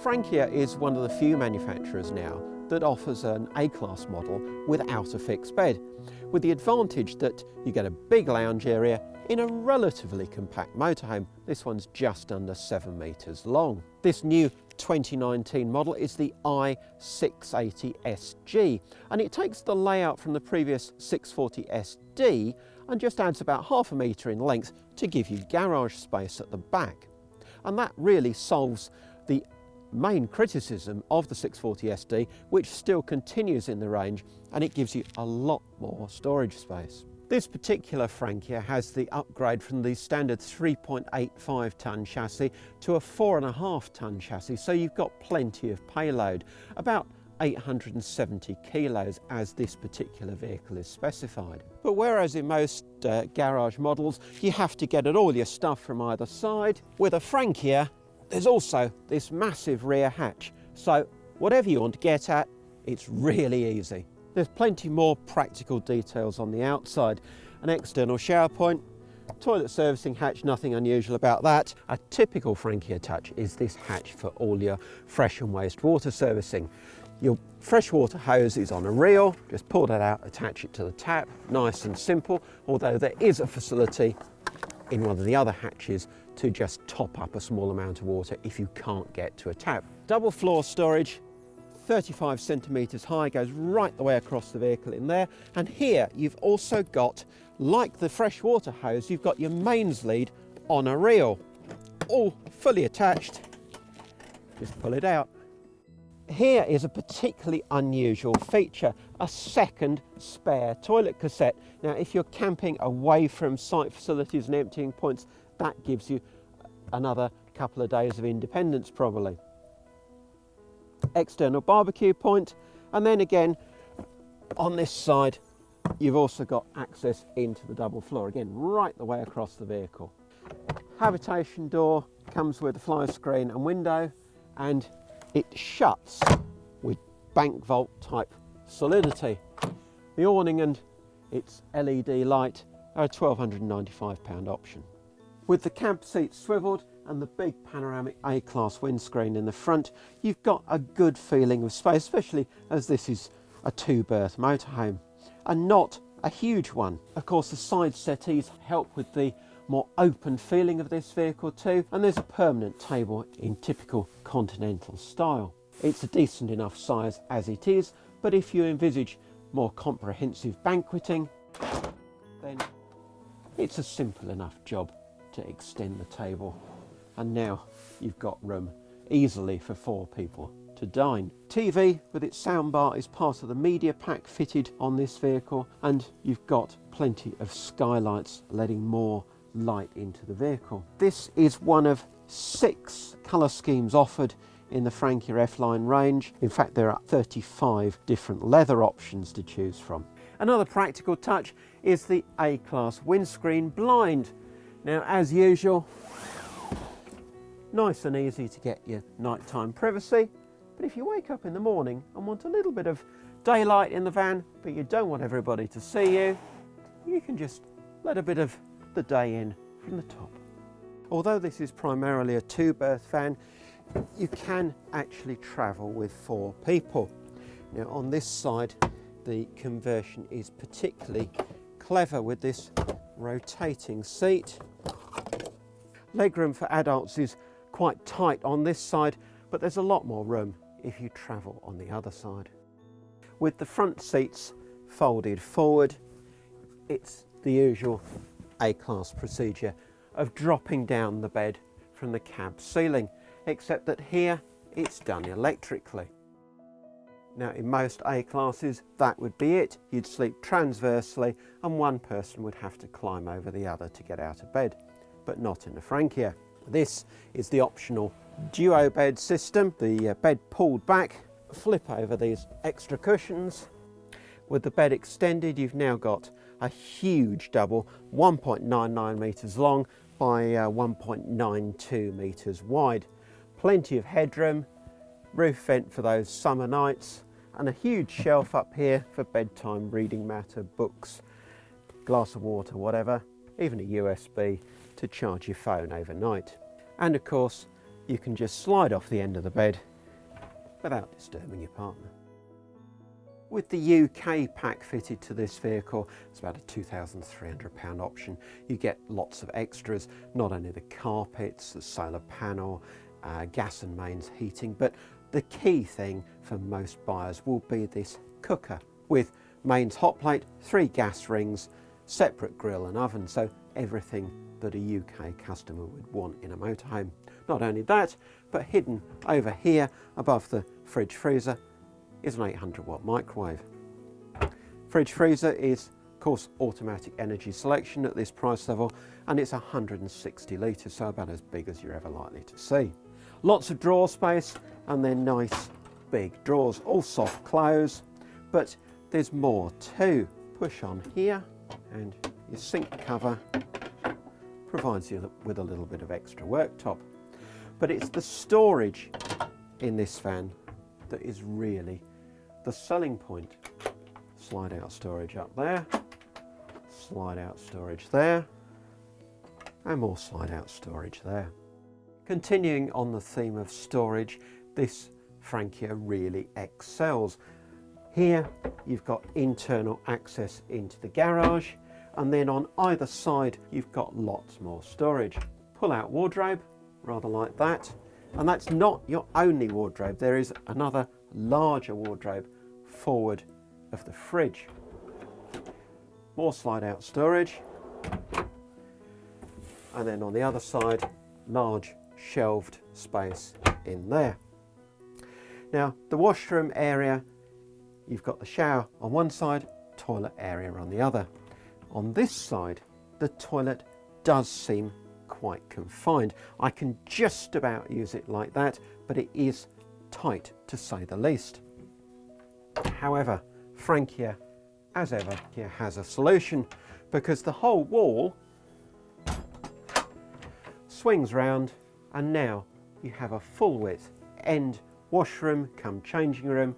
Frankia is one of the few manufacturers now that offers an A-class model without a fixed bed, with the advantage that you get a big lounge area in a relatively compact motorhome. This one's just under 7 metres long. This new 2019 model is the i680SG, and it takes the layout from the previous 640SD and just adds about half a metre in length to give you garage space at the back. And that really solves the main criticism of the 640SD, which still continues in the range, and it gives you a lot more storage space. This particular Frankia has the upgrade from the standard 3.85 tonne chassis to a 4.5 tonne chassis, so you've got plenty of payload, about 870 kilos as this particular vehicle is specified. But whereas in most garage models you have to get at all your stuff from either side, with a Frankia there's also this massive rear hatch, so whatever you want to get at, it's really easy. There's plenty more practical details on the outside. An external shower point, toilet servicing hatch, nothing unusual about that. A typical Frankia touch is this hatch for all your fresh and waste water servicing. Your freshwater hose is on a reel, just pull that out, attach it to the tap, nice and simple, although there is a facility in one of the other hatches to just top up a small amount of water if you can't get to a tap. Double floor storage, 35 centimetres high, goes right the way across the vehicle in there. And here you've also got, like the freshwater hose, you've got your mains lead on a reel, all fully attached. Just pull it out. Here is a particularly unusual feature, a second spare toilet cassette. Now, if you're camping away from site facilities and emptying points, that gives you another couple of days of independence probably. External barbecue point, and then again on this side you've also got access into the double floor, again right the way across the vehicle. Habitation door comes with a fly screen and window, and it shuts with bank vault type solidity. The awning and its LED light are a £1,295 option. With the camp seats swiveled and the big panoramic A-class windscreen in the front, you've got a good feeling of space, especially as this is a 2-berth motorhome and not a huge one. Of course, the side settees help with the more open feeling of this vehicle too, and there's a permanent table in typical continental style. It's a decent enough size as it is, but if you envisage more comprehensive banqueting, then it's a simple enough job to extend the table, and now you've got room easily for 4 people to dine. TV with its soundbar is part of the media pack fitted on this vehicle, and you've got plenty of skylights letting more light into the vehicle. This is one of 6 colour schemes offered in the Frankia F-Line range. In fact, there are 35 different leather options to choose from. Another practical touch is the A-Class windscreen blind. Now, as usual, nice and easy to get your nighttime privacy, but if you wake up in the morning and want a little bit of daylight in the van, but you don't want everybody to see you, you can just let a bit of the day in from the top. Although this is primarily a 2-berth van, you can actually travel with 4 people. Now, on this side, the conversion is particularly clever with this rotating seat. Legroom for adults is quite tight on this side, but there's a lot more room if you travel on the other side. With the front seats folded forward, it's the usual A-Class procedure of dropping down the bed from the cab ceiling, except that here it's done electrically. Now, in most A-Classes that would be it. You'd sleep transversely and one person would have to climb over the other to get out of bed, but not in the Frankia. This is the optional duo bed system. The bed pulled back, flip over these extra cushions. With the bed extended, you've now got a huge double, 1.99 metres long by 1.92 metres wide. Plenty of headroom, roof vent for those summer nights, and a huge shelf up here for bedtime reading matter, books, glass of water, whatever, even a USB to charge your phone overnight. And of course, you can just slide off the end of the bed without disturbing your partner. With the UK pack fitted to this vehicle, it's about a £2,300 option. You get lots of extras, not only the carpets, the solar panel, gas and mains heating, but the key thing for most buyers will be this cooker with mains hot plate, 3 gas rings, separate grill and oven, so everything that a UK customer would want in a motorhome. Not only that, but hidden over here above the fridge freezer is an 800-watt microwave. Fridge freezer is, of course, automatic energy selection at this price level, and it's 160 litres, so about as big as you're ever likely to see. Lots of drawer space, and they're nice big drawers, all soft close, but there's more too. Push on here, and your sink cover provides you with a little bit of extra worktop. But it's the storage in this van that is really the selling point. Slide out storage up there, slide out storage there, and more slide out storage there. Continuing on the theme of storage, this Frankia really excels. Here you've got internal access into the garage, and then on either side you've got lots more storage. Pull out wardrobe, rather like that, and that's not your only wardrobe. There is another larger wardrobe forward of the fridge. More slide out storage, and then on the other side, large shelved space in there. Now the washroom area, you've got the shower on one side, toilet area on the other. On this side, the toilet does seem quite confined. I can just about use it like that, but it is tight to say the least. However, Frankia, as ever, here has a solution, because the whole wall swings round, and now you have a full width end washroom come changing room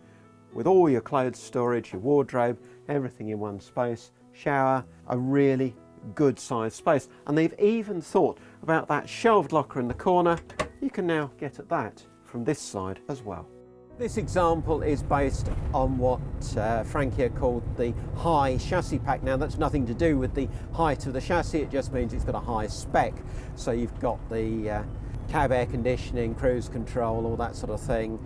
with all your clothes storage, your wardrobe, everything in one space, shower, a really good sized space. And they've even thought about that shelved locker in the corner. You can now get at that from this side as well. This example is based on what Frankia called the high chassis pack. Now that's nothing to do with the height of the chassis, it just means it's got a high spec. So you've got the cab air conditioning, cruise control, all that sort of thing,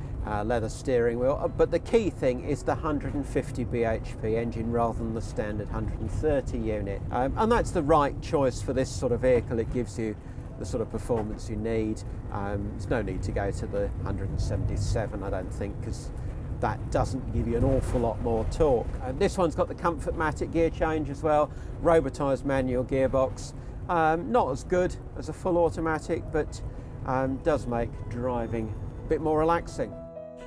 leather steering wheel. But the key thing is the 150 bhp engine rather than the standard 130 unit. And that's the right choice for this sort of vehicle. It gives you the sort of performance you need. There's no need to go to the 177, I don't think, because that doesn't give you an awful lot more torque. This one's got the Comfortmatic gear change as well, robotised manual gearbox. Not as good as a full automatic, but does make driving a bit more relaxing.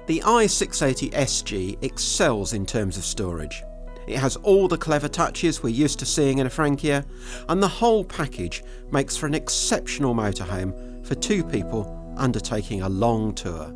The i680 SG excels in terms of storage. It has all the clever touches we're used to seeing in a Frankia, and the whole package makes for an exceptional motorhome for 2 people undertaking a long tour.